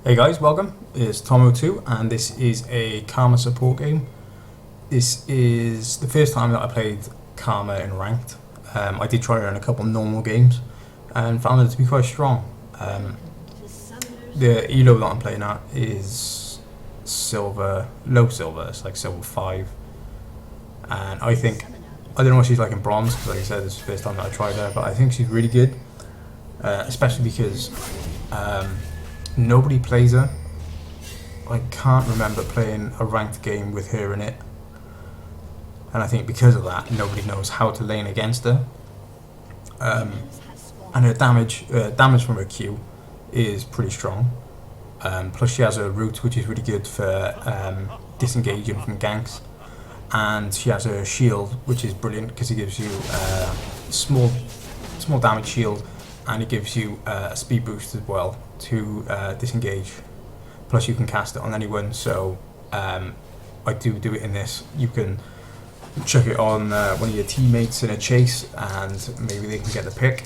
Hey guys, welcome. It's Tomotoo, and this is a Karma support game. This is the first time that I played Karma in ranked. I did try her in a couple normal games and found her to be quite strong. The elo that I'm playing at is silver, low silver, it's like silver 5. And I don't know what she's like in bronze, because like I said, this is the first time that I tried her, but I think she's really good. Especially because nobody plays her. I can't remember playing a ranked game with her in it, and I think because of that, nobody knows how to lane against her. And her damage from her Q is pretty strong. Plus, she has a root, which is really good for disengaging from ganks, and she has a shield, which is brilliant because it gives you small damage shield, and it gives you a speed boost as well to disengage. Plus you can cast it on anyone, so I do it in this. You can chuck it on one of your teammates in a chase and maybe they can get the pick.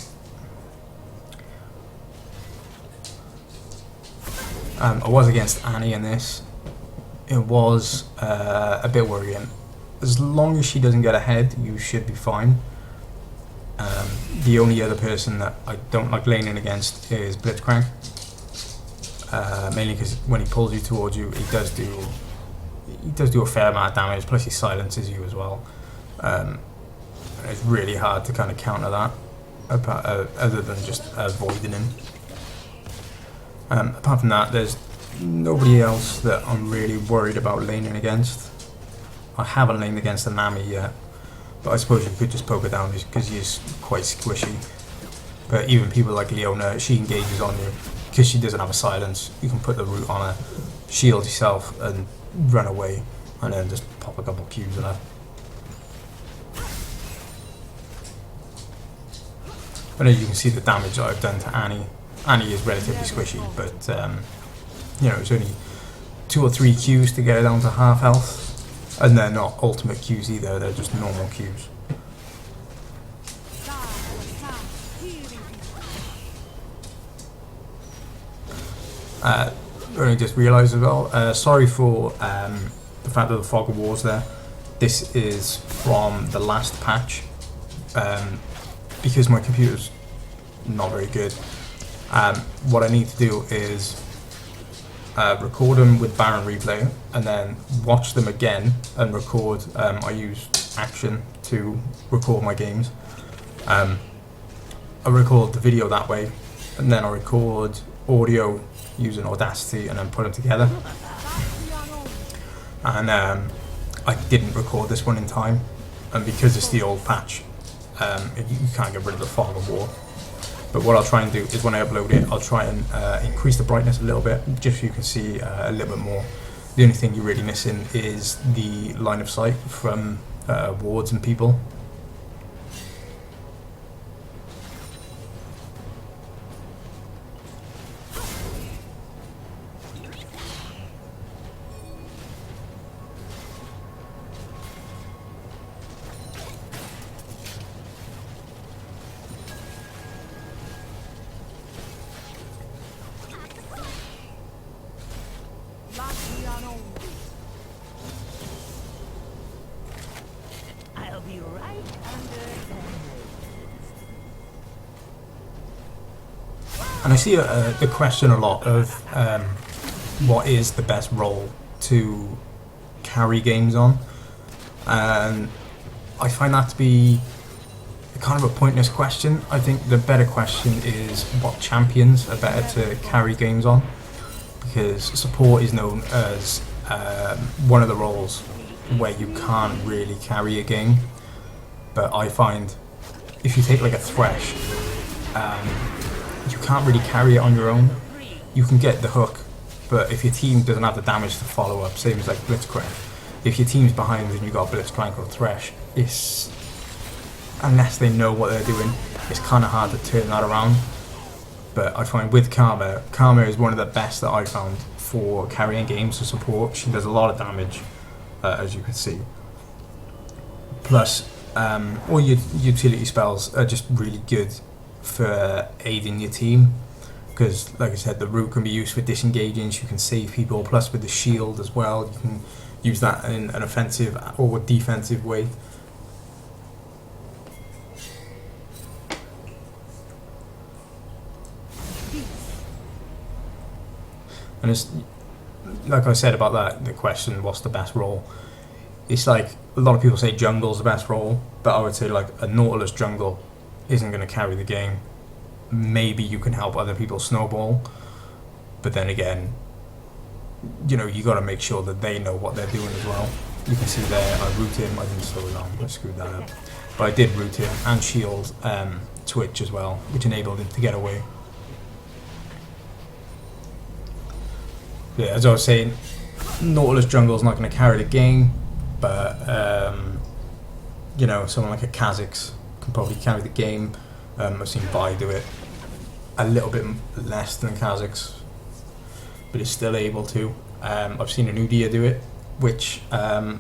I was against Annie in this. It was a bit worrying. As long as she doesn't get ahead, you should be fine. The only other person that I don't like laning against is Blitzcrank. Mainly because when he pulls you towards you, he does do a fair amount of damage. Plus he silences you as well. And it's really hard to kind of counter that, other than just avoiding him. Apart from that, there's nobody else that I'm really worried about laning against. I haven't laned against a Nami yet, but I suppose you could just poke her down because she's quite squishy. But even people like Leona, she engages on you. Because she doesn't have a silence, you can put the root on her, shield yourself and run away, and then just pop a couple Qs on her. And as you can see the damage that I've done to Annie. Annie is relatively squishy, but it's only 2 or 3 Qs to get her down to half health. And they're not ultimate Qs either, they're just normal Qs. I only just realised as well, sorry for the fact that the fog of war's there. This is from the last patch. Because my computer's not very good, what I need to do is record them with Baron Replay and then watch them again and record. I use Action to record my games. I record the video that way, and then I record audio using Audacity and then put them together. And I didn't record this one in time, and because it's the old patch, you can't get rid of the fog of war. But what I'll try and do is when I upload it, I'll try and increase the brightness a little bit, just so you can see a little bit more. The only thing you're really missing is the line of sight from wards and people. I'll be right under. And I see the question a lot of what is the best role to carry games on, and I find that to be kind of a pointless question. I think the better question is what champions are better to carry games on, because support is known as one of the roles where you can't really carry a game. But I find if you take like a Thresh, you can't really carry it on your own. You can get the hook, but if your team doesn't have the damage to follow up, same as like Blitzcrank, if your team's behind and you've got Blitzcrank or Thresh, unless they know what they're doing, it's kind of hard to turn that around. But I find with Karma is one of the best that I found for carrying games to support. She does a lot of damage, as you can see. Plus, all your utility spells are just really good for aiding your team. because like I said, the root can be used for disengaging, so you can save people, plus with the shield as well, you can use that in an offensive or defensive way. And it's like I said about that, the question, what's the best role? It's like a lot of people say jungle's the best role, but I would say like a Nautilus jungle isn't going to carry the game. Maybe you can help other people snowball, but then again, you know, you got to make sure that they know what they're doing as well. You can see there, I root him, I didn't slow down, I screwed that up. But I did root him and shield Twitch as well, which enabled him to get away. Yeah, as I was saying, Nautilus jungle is not going to carry the game, but you know, someone like a Kha'Zix can probably carry the game. I've seen Vi do it a little bit less than Kha'Zix, but is still able to. I've seen an Udyr do it, which I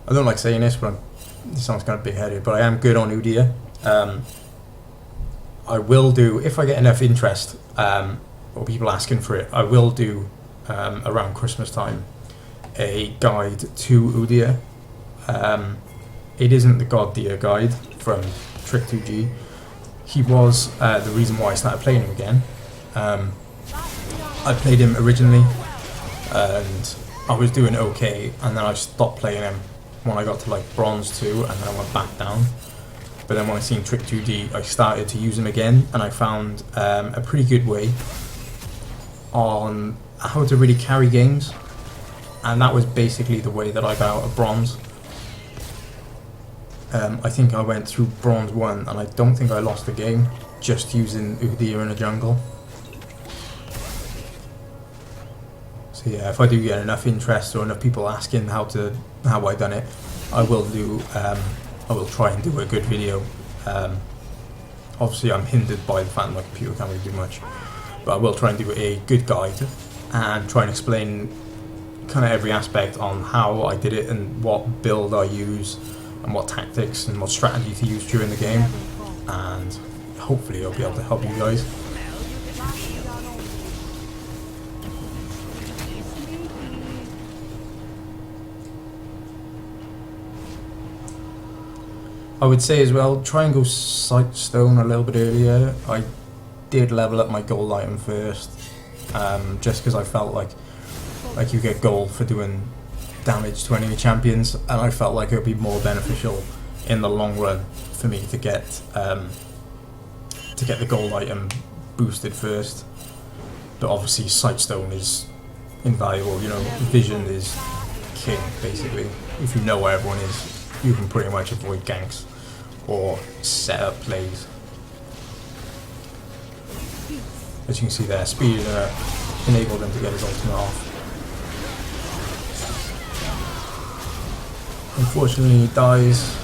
don't like saying this, but this sounds kind of big-headed, but I am good on Udyr. I will do, if I get enough interest, or people asking for it, I will do around Christmas time a guide to Udyr. It isn't the God Deer guide from Trick 2G. He was the reason why I started playing him again. I played him originally and I was doing okay, and then I stopped playing him when I got to like bronze 2, and then I went back down. But then when I seen Trick 2D, I started to use him again, and I found a pretty good way on how to really carry games, and that was basically the way that I got out of bronze. I think I went through bronze 1 and I don't think I lost the game just using Udyr in a jungle. So yeah, if I do get enough interest or enough people asking how I done it, I will try and do a good video. Obviously I'm hindered by the fact that my computer can't really do much, but I will try and do a good guide and try and explain kind of every aspect on how I did it and what build I use and what tactics and what strategy to use during the game, and hopefully I'll be able to help you guys. I would say as well, try and go Sightstone a little bit earlier. I did level up my gold item first, just because I felt like you get gold for doing damage to enemy champions, and I felt like it would be more beneficial in the long run for me to get the gold item boosted first. But obviously Sightstone is invaluable, you know, vision is king basically. If you know where everyone is, you can pretty much avoid ganks or set up plays. As you can see there, speed enabled him to get his ultimate off. Unfortunately he dies,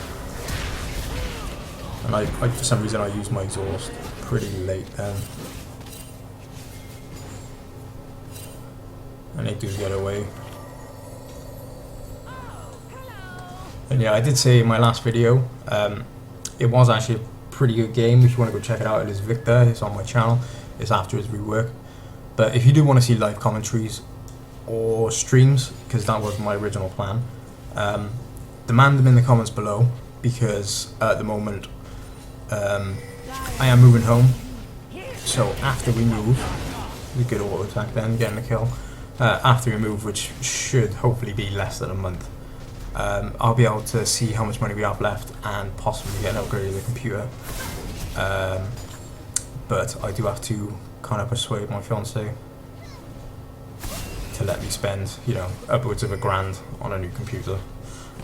and I for some reason I used my exhaust pretty late then, and they do get away. And yeah, I did say in my last video, it was actually a pretty good game. If you want to go check it out, it is Victor, it's on my channel, it's after his rework. But if you do want to see live commentaries or streams, because that was my original plan, demand them in the comments below, because at the moment I am moving home, so after we move, we could auto attack then, getting a kill. After we move, which should hopefully be less than a month, I'll be able to see how much money we have left and possibly get an upgrade of the computer. But I do have to kind of persuade my fiance to let me spend, you know, upwards of $1,000 on a new computer,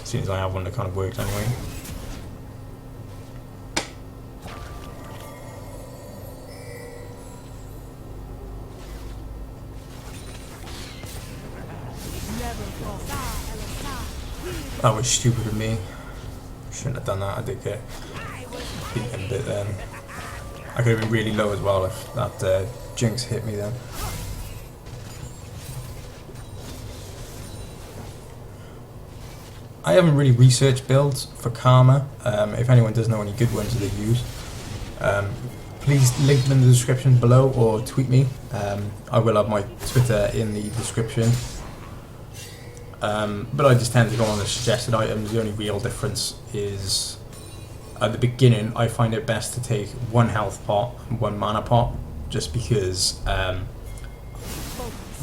as soon as I have one that kind of works anyway. That was stupid of me. Shouldn't have done that. I did get beaten a bit then. I could have been really low as well if that Jinx hit me then. I haven't really researched builds for Karma. If anyone does know any good ones that they use, please link them in the description below or tweet me. I will have my Twitter in the description. But I just tend to go on the suggested items. The only real difference is at the beginning I find it best to take 1 health pot and 1 mana pot, just because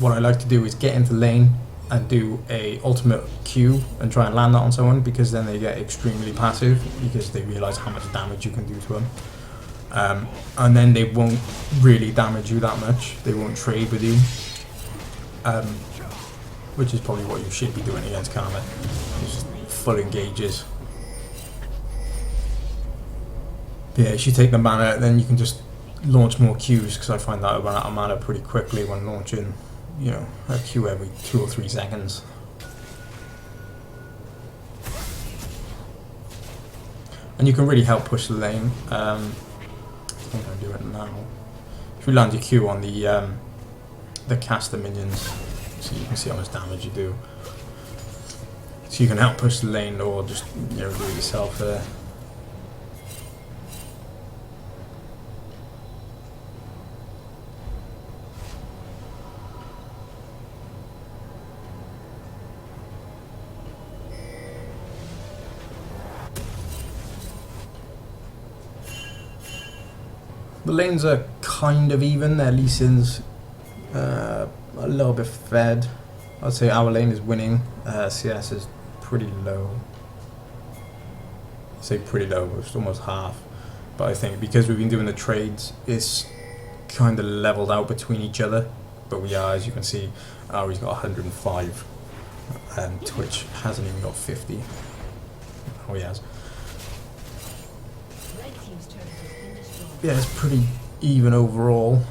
what I like to do is get into lane and do a ultimate Q and try and land that on someone, because then they get extremely passive because they realise how much damage you can do to them. And then they won't really damage you that much. They won't trade with you. Which is probably what you should be doing against Karma. Just full engages. But yeah, if you take the mana, then you can just launch more Qs, because I find that I run out of mana pretty quickly when launching, you know, a Q every 2 or 3 seconds. And you can really help push the lane. I think I'll do it now. If you land your Q on the caster minions, so you can see how much damage you do. So you can help push the lane, or just, you know, do it yourself there. The lanes are kind of even. Their Lee Sin's a little bit fed. I'd say our lane is winning. CS is pretty low. I say pretty low, it's almost half. But I think because we've been doing the trades, it's kind of leveled out between each other. But we are, as you can see, Ari's got 105 and Twitch hasn't even got 50. Oh, he has. Yeah, it's pretty even overall.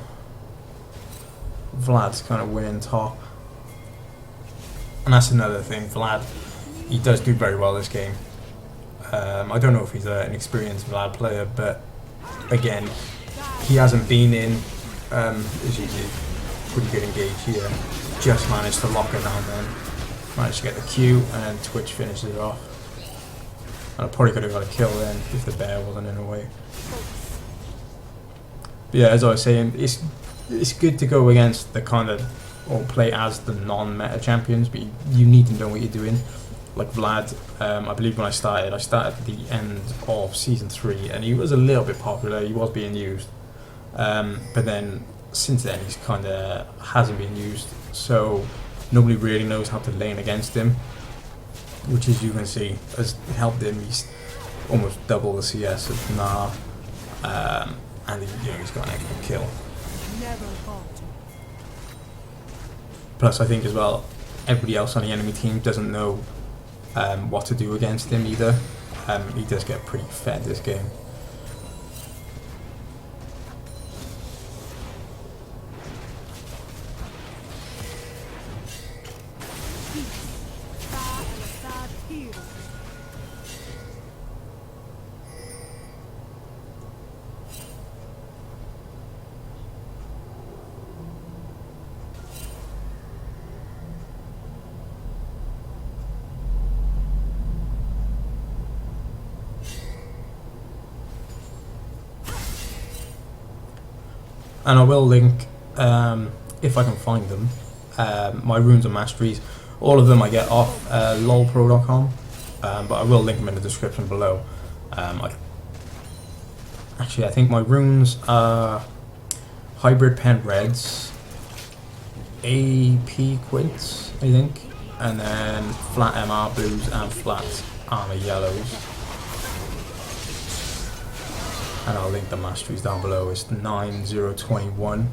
Vlad's kind of winning top. And that's another thing, Vlad, he does do very well this game. I don't know if he's an experienced Vlad player, but again, he hasn't been in, as you did, pretty good engage here. Just managed to lock her down then. Managed to get the Q, and then Twitch finishes it off. And I probably could have got a kill then if the bear wasn't in the way. But yeah, as I was saying, it's good to go against the kind of, or play as the non-meta champions, but you need to know what you're doing. Like Vlad, I believe when I started at the end of Season 3, and he was a little bit popular, he was being used. But then, since then, he's kind of hasn't been used, so nobody really knows how to lane against him, which, as you can see, has helped him. He's almost double the CS of Nah, and he's got an extra kill. Plus, I think as well, everybody else on the enemy team doesn't know what to do against him either. He does get pretty fed this game. And I will link, if I can find them, my runes and masteries. All of them I get off lolpro.com, but I will link them in the description below. Actually, I think my runes are Hybrid Pen Reds, AP Quints, I think, and then Flat MR Blues and Flat Armor Yellows. And I'll link the masteries down below. It's 9021,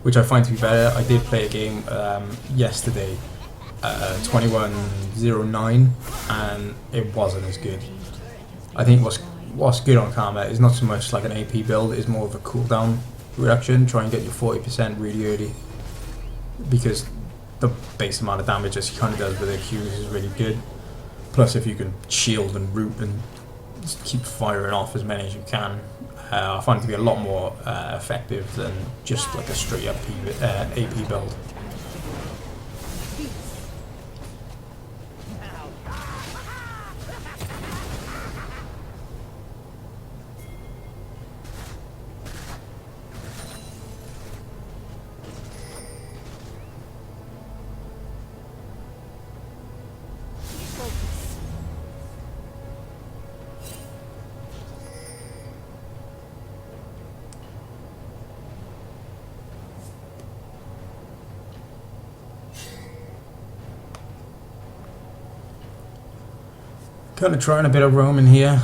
which I find to be better. I did play a game yesterday, 2109, and it wasn't as good. I think what's good on Karma is not so much like an AP build, it's more of a cooldown reduction. Try and get your 40% really early, because the base amount of damage as he kind of does with the Qs is really good. Plus, if you can shield and root and just keep firing off as many as you can, I find it to be a lot more effective than just like a straight up AP build. Kind of trying a bit of roaming here.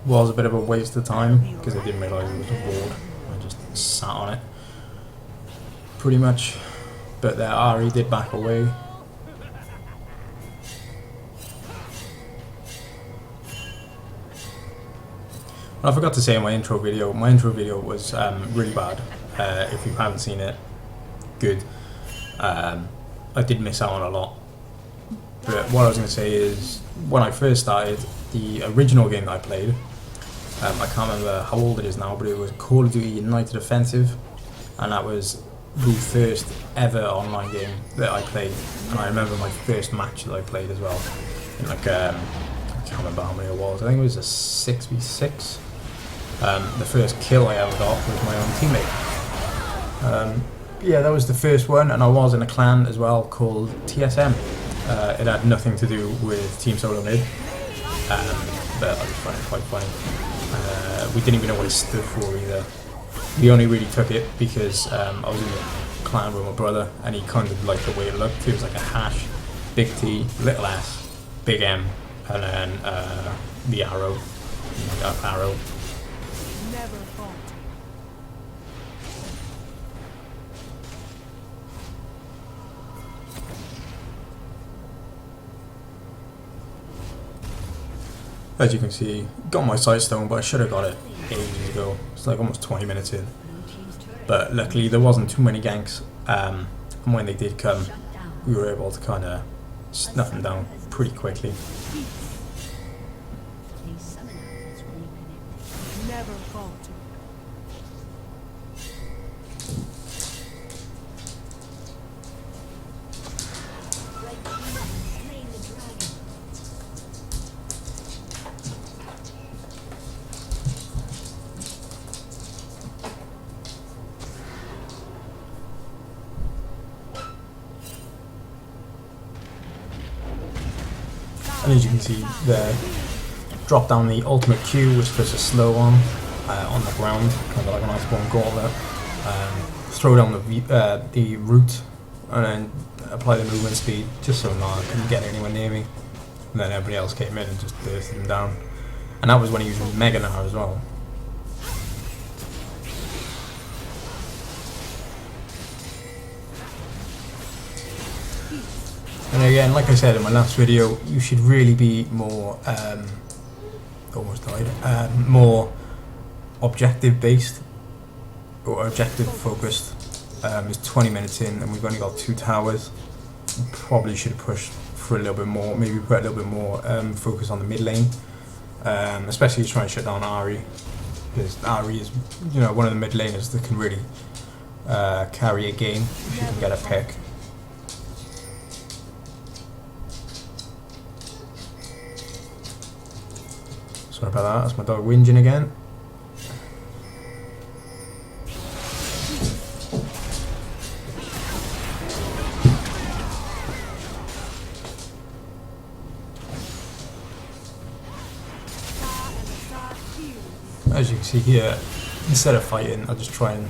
Was a bit of a waste of time because I didn't realise it was a board. I just sat on it pretty much. But there, Ari did back away. I forgot to say in my intro video was really bad. If you haven't seen it, good. I did miss out on a lot. But what I was going to say is, when I first started, the original game that I played, I can't remember how old it is now, but it was Call of Duty United Offensive, and that was the first ever online game that I played. And I remember my first match that I played as well. In like, I can't remember how many it was. I think it was a 6v6. The first kill I ever got was my own teammate. Yeah, that was the first one, and I was in a clan as well called TSM. It had nothing to do with Team Solo Mid, but I just found it quite funny. We didn't even know what it stood for either. We only really took it because I was in the clan with my brother, and he kind of liked the way it looked. It was like a hash, big T, little s, big M, and then the arrow, that arrow. Never fought. As you can see, got my sightstone, but I should have got it ages ago. It's like almost 20 minutes in. But luckily there wasn't too many ganks, and when they did come, we were able to kind of snuff them down pretty quickly. Never fought. And as you can see there, drop down the ultimate Q, which puts a slow on the ground, kind of like an Iceborne Gauntlet. Throw down the root, and then apply the movement speed, just so Nara couldn't get anywhere near me. And then everybody else came in and just bursted him down. And that was when he was using Mega Nara as well. And again, like I said in my last video, you should really be more, almost died, more objective based, or objective focused. It's 20 minutes in and we've only got 2 towers. Probably should have pushed for a little bit more, maybe put a little bit more focus on the mid lane, especially trying to shut down Ari, because Ari is, you know, one of the mid laners that can really carry a game if you can get a pick. Sorry about that, that's my dog whinging again. As you can see here, instead of fighting, I'll just try and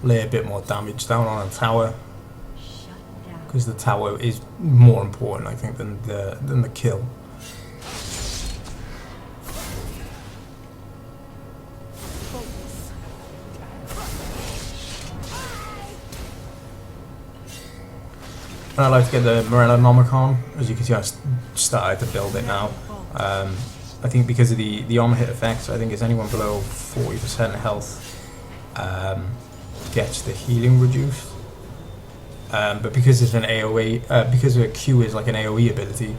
lay a bit more damage down on a tower, because the tower is more important, I think, than the kill. And I like to get the Morellonomicon. As you can see, I started to build it now. I think because of the on-hit effect, I think it's anyone below 40% health gets the healing reduced. But because it's an AoE, because a Q is like an AoE ability,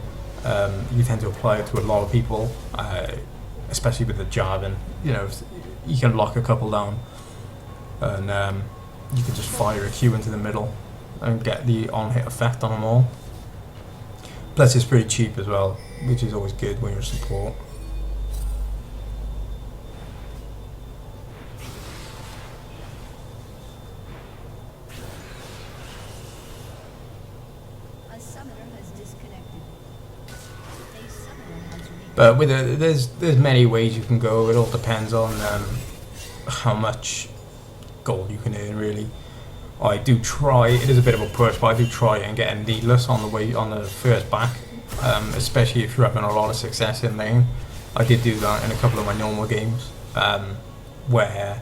you tend to apply it to a lot of people, especially with the Jarvan. You know, you can lock a couple down, and you can just fire a Q into the middle and get the on-hit effect on them all. Plus it's pretty cheap as well, which is always good when you're support. But with there's many ways you can go. It all depends on how much gold you can earn, really. I do try. It is a bit of a push, but I do try and get a needless on the way on the first back, especially if you're having a lot of success in lane. I did do that in a couple of my normal games, where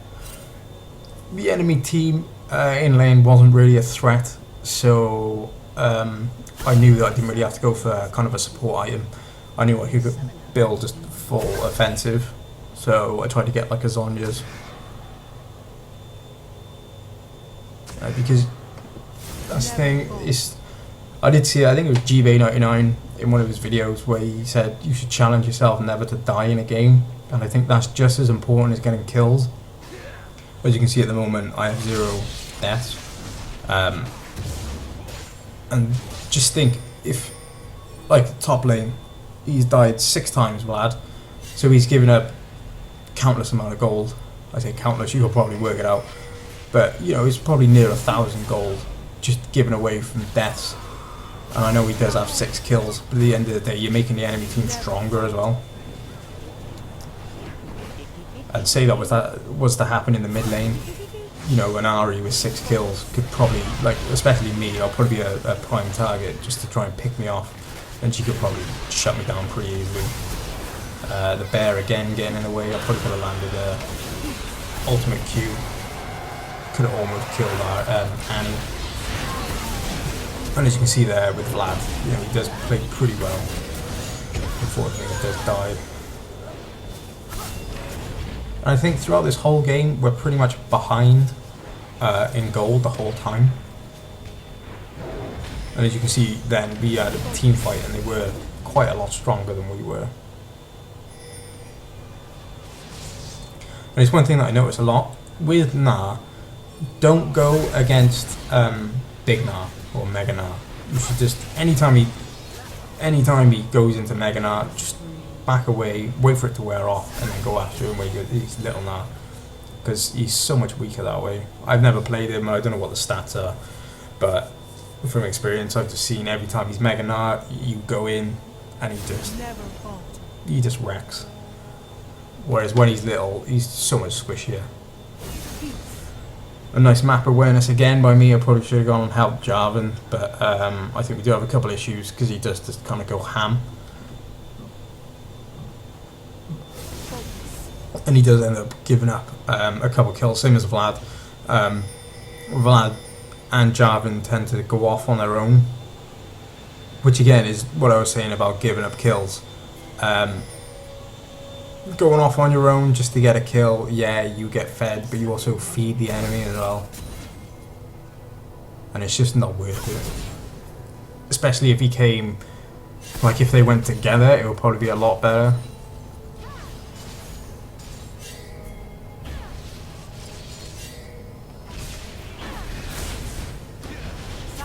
the enemy team in lane wasn't really a threat, so I knew that I didn't really have to go for kind of a support item. I knew I could build just full offensive, so I tried to get like a Zonya's. Because that's the thing, is I did see, I think it was GV99 in one of his videos where he said you should challenge yourself never to die in a game, and I think that's just as important as getting kills. As you can see at the moment, I have 0 deaths, and just think, if like top lane, he's died 6 times, Vlad, so he's given up countless amount of gold. I say countless, you could probably work it out, but you know, it's probably near 1,000 gold just given away from deaths. And I know he does have 6 kills, but at the end of the day, you're making the enemy team stronger as well. I'd say that was to happen in the mid lane. You know, an Ari with 6 kills could probably, like, especially me, I'll probably be a prime target just to try and pick me off, and she could probably shut me down pretty easily. The bear again getting in the way, I probably could have landed a ultimate Q. Could have almost killed our Annie. And as you can see there with Vlad, you know, he does play pretty well. Unfortunately, he does die. And I think throughout this whole game, we're pretty much behind in gold the whole time. And as you can see then, we had a team fight and they were quite a lot stronger than we were. And it's one thing that I notice a lot with Nah, don't go against Big Nah or Mega Nah. You should just, anytime he goes into Mega Nah, just back away, wait for it to wear off, and then go after him when he's little Nah, because he's so much weaker that way. I've never played him, I don't know what the stats are, but from experience I've just seen every time he's Mega Nah, you go in and he just wrecks. Whereas when he's little, he's so much squishier. A nice map awareness again by me. I probably should have gone and helped Jarvan, but I think we do have a couple issues because he does just kind of go ham. And he does end up giving up a couple kills, same as Vlad. Vlad and Jarvan tend to go off on their own, which again is what I was saying about giving up kills. Going off on your own just to get a kill, yeah, you get fed, but you also feed the enemy as well. And it's just not worth it. Especially if he came, like if they went together, it would probably be a lot better.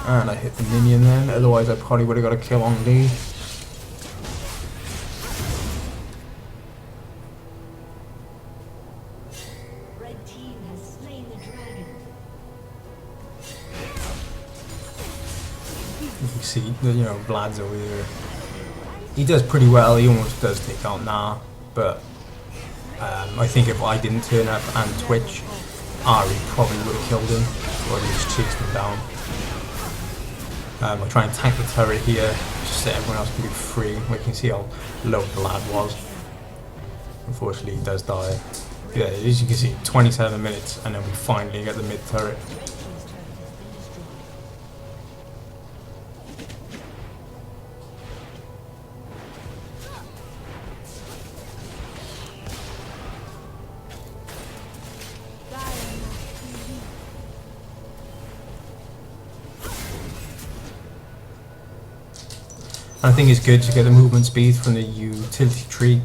And I hit the minion then, otherwise I probably would have got a kill on Lee. You can see, you know, Vlad's over here. He does pretty well, he almost does take out Nah, but I think if I didn't turn up and Twitch, Ari probably would have killed him, or at least chased him down. I'll try and tank the turret here, just so everyone else can be free. We can see how low Vlad was. Unfortunately, he does die. Yeah, as you can see, 27 minutes, and then we finally get the mid turret. I think it's good to get the movement speed from the utility tree.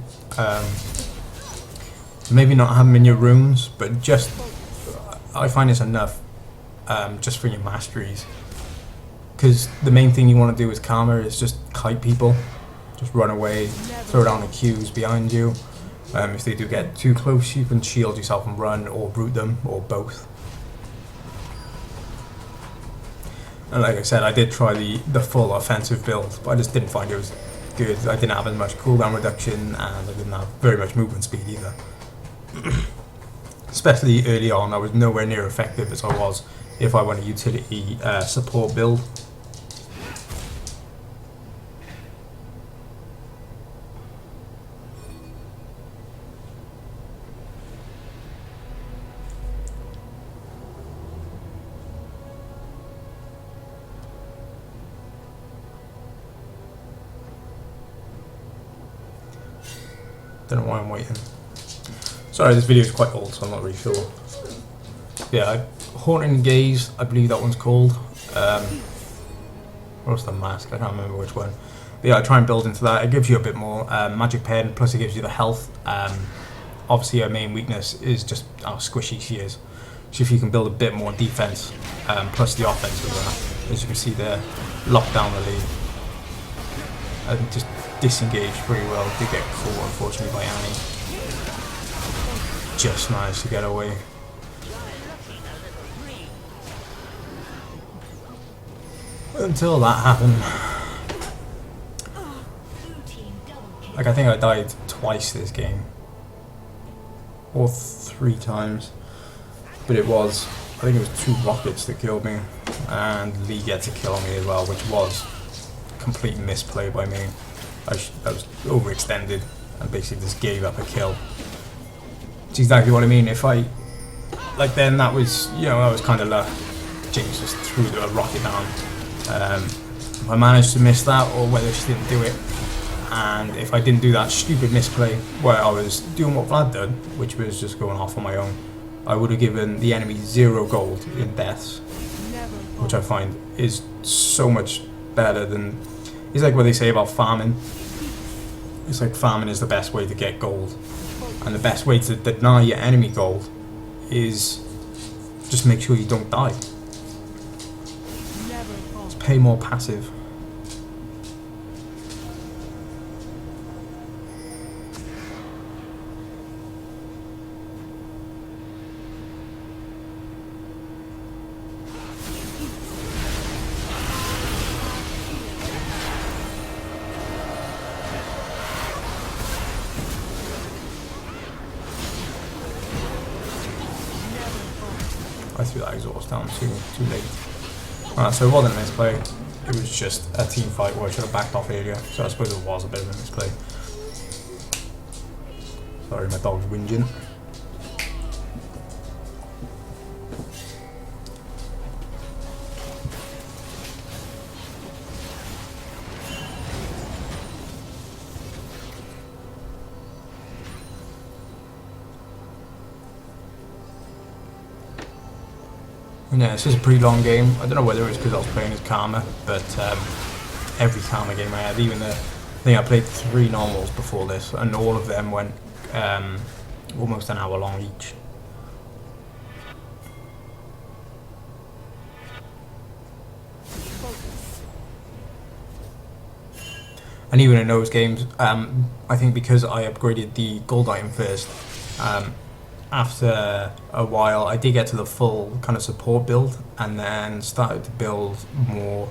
Maybe not have them in your runes, but just I find it's enough just for your masteries. Because the main thing you want to do with Karma is just kite people, just run away, throw down the Qs behind you. If they do get too close, you can shield yourself and run, or root them, or both. And like I said, I did try the full offensive build, but I just didn't find it was good. I didn't have as much cooldown reduction, and I didn't have very much movement speed either. Especially early on, I was nowhere near effective as I was if I went a utility support build. Don't know why I'm waiting. Sorry, this video is quite old, so I'm not really sure. Yeah, Haunting Gaze, I believe that one's called. What's the mask? I can't remember which one. But yeah, I try and build into that. It gives you a bit more magic pen, plus it gives you the health. Obviously, her main weakness is just how squishy she is. So if you can build a bit more defense, plus the offense as well, as you can see there, lock down the lead. And just disengage pretty well. Did get caught, unfortunately, by Annie. Just managed to get away. Until that happened. Like, I think I died twice this game. Or 3 times. But it was, I think it was 2 rockets that killed me. And Lee gets a kill on me as well, which was complete misplay by me. I was overextended and basically just gave up a kill. It's exactly what I mean. If I, like, then that was, you know, that was kind of luck. James just threw a rocket down. If I managed to miss that, or whether she didn't do it, and if I didn't do that stupid misplay where I was doing what Vlad did, which was just going off on my own, I would have given the enemy 0 gold in deaths, which I find is so much better than. It's like what they say about farming. It's like farming is the best way to get gold, and the best way to deny your enemy gold is just make sure you don't die. Just pay more passive. I threw that exhaust down too late. Alright, so it wasn't a misplay, it was just a team fight where I should have backed off earlier, so I suppose it was a bit of a misplay. Sorry, my dog's whinging. Yeah, this is a pretty long game. I don't know whether it's because I was playing as Karma, but every Karma game I had, even I think I played 3 normals before this, and all of them went almost an hour long each. And even in those games, I think because I upgraded the gold item first, after a while I did get to the full kind of support build, and then started to build more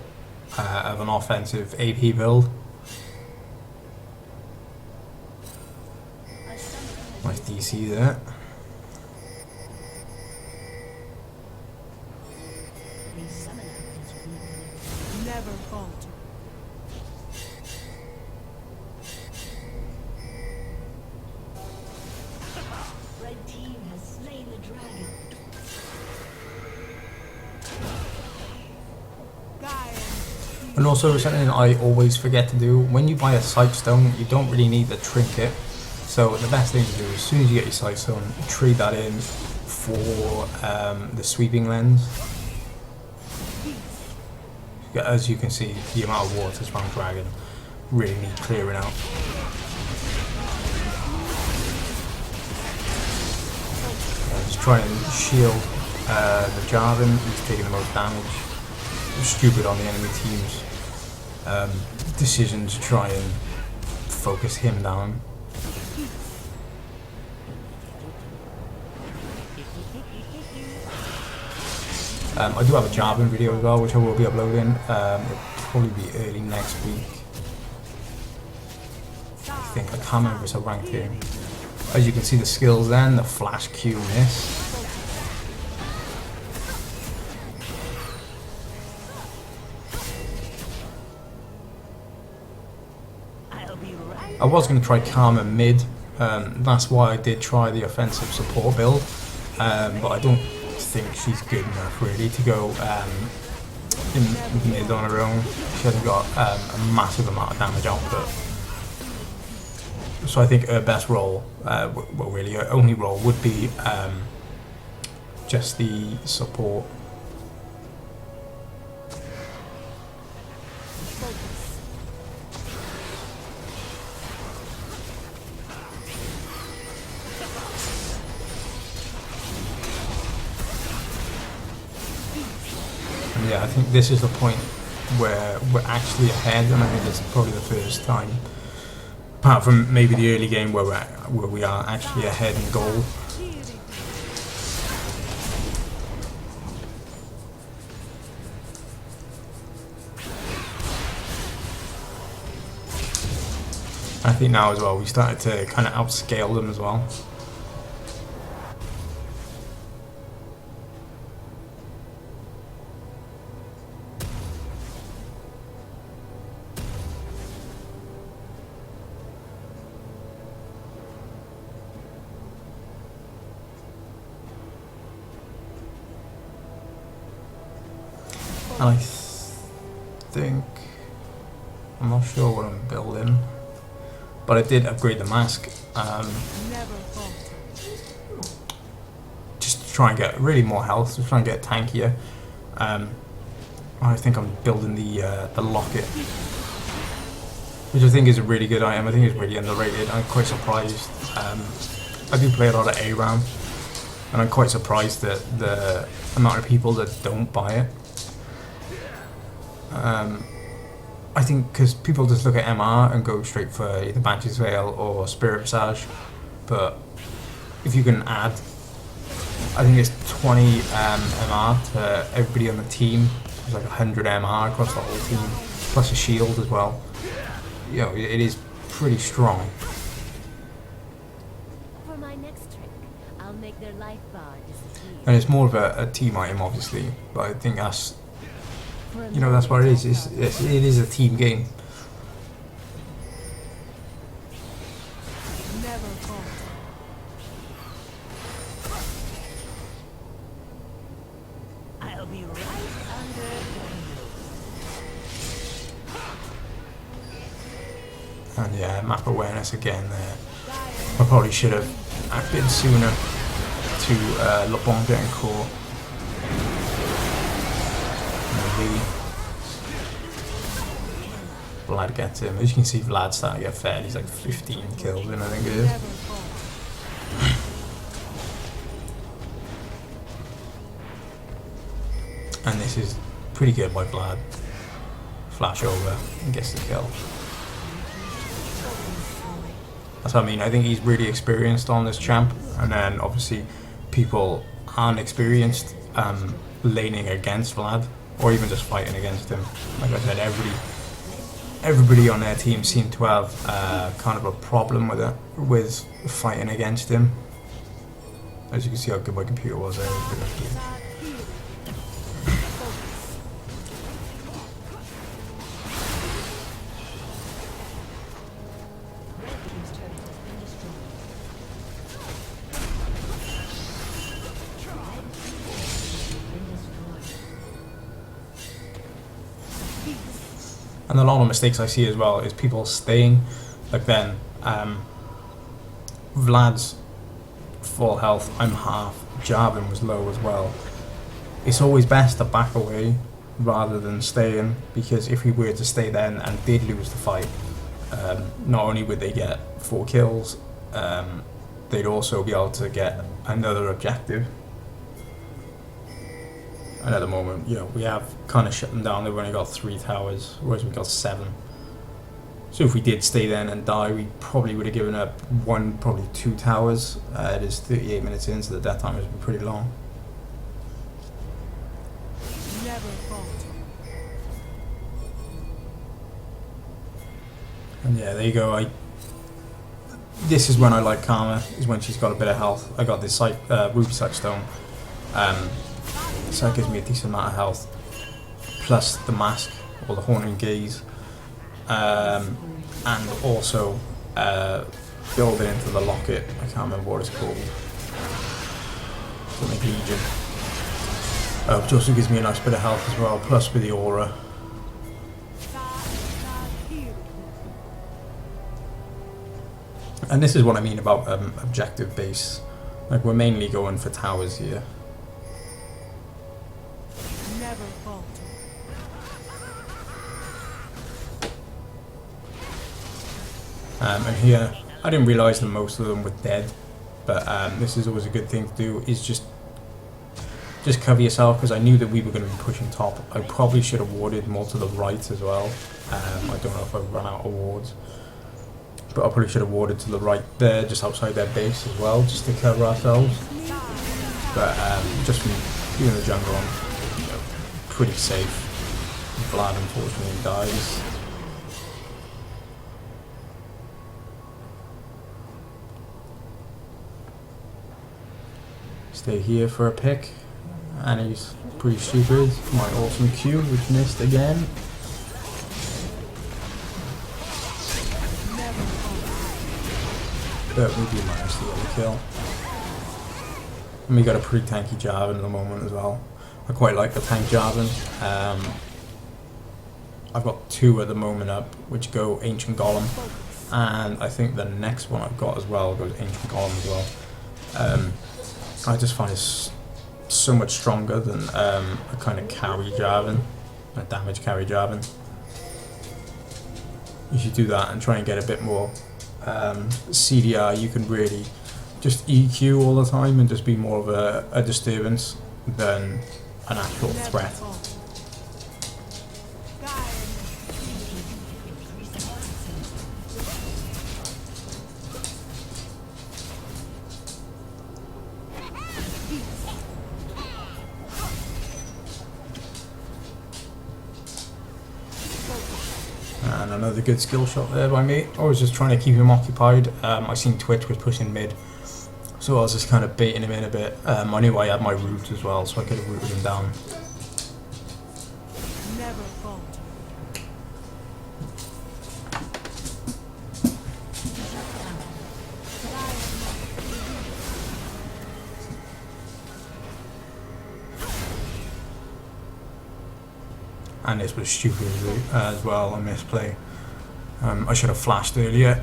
of an offensive AP build. Nice DC there. Never falter. Red team has slain the dragon. And also something I always forget to do, when you buy a sight stone, you don't really need the trinket. So the best thing to do, as soon as you get your sight stone, trade that in for the sweeping lens. As you can see, the amount of water from dragon really need clearing out. Just try and shield the Jarvan, he's taking the most damage. Stupid on the enemy team's decision to try and focus him down. I do have a Jarvan video as well, which I will be uploading. It'll probably be early next week. I can't remember if it's a ranked game. As you can see the skills then, the flash Q miss. I was going to try Karma mid, that's why I did try the offensive support build, but I don't think she's good enough really to go in mid on her own. She hasn't got a massive amount of damage output. So I think her best role, well, really her only role would be just the support. And yeah, I think this is the point where we're actually ahead, and I think it's probably the first time, apart from maybe the early game where we are actually ahead in goal. I think now as well we started to kind of outscale them as well. And I think, I'm not sure what I'm building, but I did upgrade the mask Never falter. just to try and get really more health, to try and get tankier. I think I'm building the locket, which I think is a really good item. I think it's really underrated. I'm quite surprised. I do play a lot of ARAM, and I'm quite surprised that the amount of people that don't buy it. I think because people just look at MR and go straight for either Banshee's Veil or Spirit Visage, but if you can add, I think it's 20 MR to everybody on the team, it's like 100 MR across the whole team, plus a shield as well. You know, it is pretty strong. For my next trick, I'll make their life bar disappear. And it's more of a team item, obviously, but I think that's, you know, that's what it is. It is a team game. Never falter. I'll be right under And yeah, map awareness again there. I probably should have acted sooner to look on getting caught. Maybe Vlad gets him. As you can see, Vlad's starting to get fed. He's like 15 kills in, I think it is. Never falter. And this is pretty good by Vlad. Flash over and gets the kill. That's what I mean. I think he's really experienced on this champ, and then obviously people aren't experienced laning against Vlad, or even just fighting against him. Like I said, everybody on their team seemed to have kind of a problem with it, with fighting against him. As you can see how good my computer was there. And a lot of mistakes I see as well is people staying, like then Vlad's full health, I'm half, Jarvan was low as well. It's always best to back away rather than staying, because if we were to stay then and did lose the fight, not only would they get 4 kills, they'd also be able to get another objective. And at the moment, you know, we have kind of shut them down. They've only got 3 towers, whereas we've got 7. So if we did stay then and die, we probably would have given up 1, probably 2 towers. It is 38 minutes in, so the death time has been pretty long. Never falter. And yeah, there you go. This is when I like Karma, is when she's got a bit of health. I got this Ruby Sight Stone. So that gives me a decent amount of health, plus the mask or the Haunting Gaze, and also building into the locket. I can't remember what it's called. Something Legion. Which also gives me a nice bit of health as well, plus with the aura. And this is what I mean about objective base. Like, we're mainly going for towers here. Never falter. And here, I didn't realise that most of them were dead, but this is always a good thing to do, is just cover yourself, because I knew that we were going to be pushing top. I probably should have warded more to the right as well. I don't know if I've run out of wards, but I probably should have warded to the right there, just outside their base as well, just to cover ourselves. But just from doing the jungle, I'm, you know, pretty safe. Vlad unfortunately dies. Stay here for a pick, and he's pretty stupid. My awesome Q, which missed again. But we do manage to get the kill. And we got a pretty tanky Jarvan at the moment as well. I quite like the tank Jarvan. I've got 2 at the moment up, which go Ancient Golem, and I think the next one I've got as well goes Ancient Golem as well. I just find it's so much stronger than a kind of carry Jarvan, a damage carry Jarvan. You should do that and try and get a bit more CDR. You can really just EQ all the time and just be more of a disturbance than an actual threat. And another good skill shot there by me. I was just trying to keep him occupied. I seen Twitch was pushing mid, so I was just kind of baiting him in a bit. I knew I had my root as well, so I could have rooted him down. Never falter. And this was stupid as well, a misplay. I should have flashed earlier,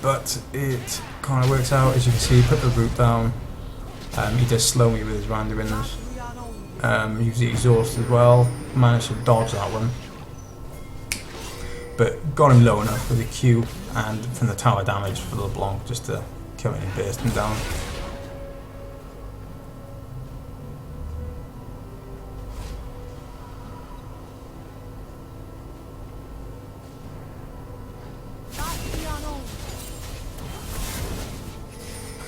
but it kind of works out. As you can see, put the root down. He does slow me with his randomness. Use the exhaust as well. Managed to dodge that one, but got him low enough with a Q and from the tower damage for the LeBlanc just to come in and burst him down.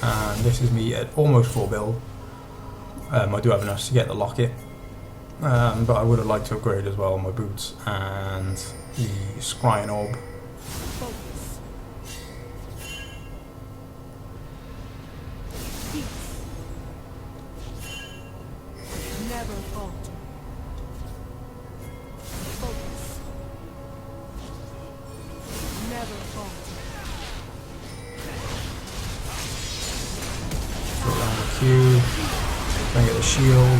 And this is me at almost full build. I do have enough to get the locket, but I would have liked to upgrade as well my boots and the scrying orb. Focus. Peace. Never falter. Focus. Never falter. Put down the Q, try and get the shield.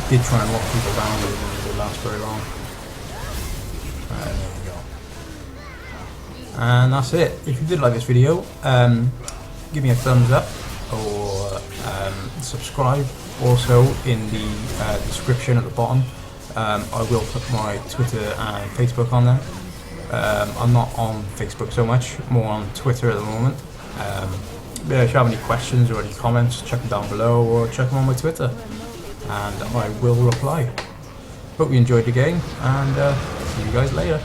Did try and lock people down, but it didn't last very long. There we go. And that's it. If you did like this video, give me a thumbs up or subscribe. Also in the description at the bottom, I will put my Twitter and Facebook on there. I'm not on Facebook so much, more on Twitter at the moment. But if you have any questions or any comments, check them down below or check them on my Twitter and I will reply. Hope you enjoyed the game and see you guys later.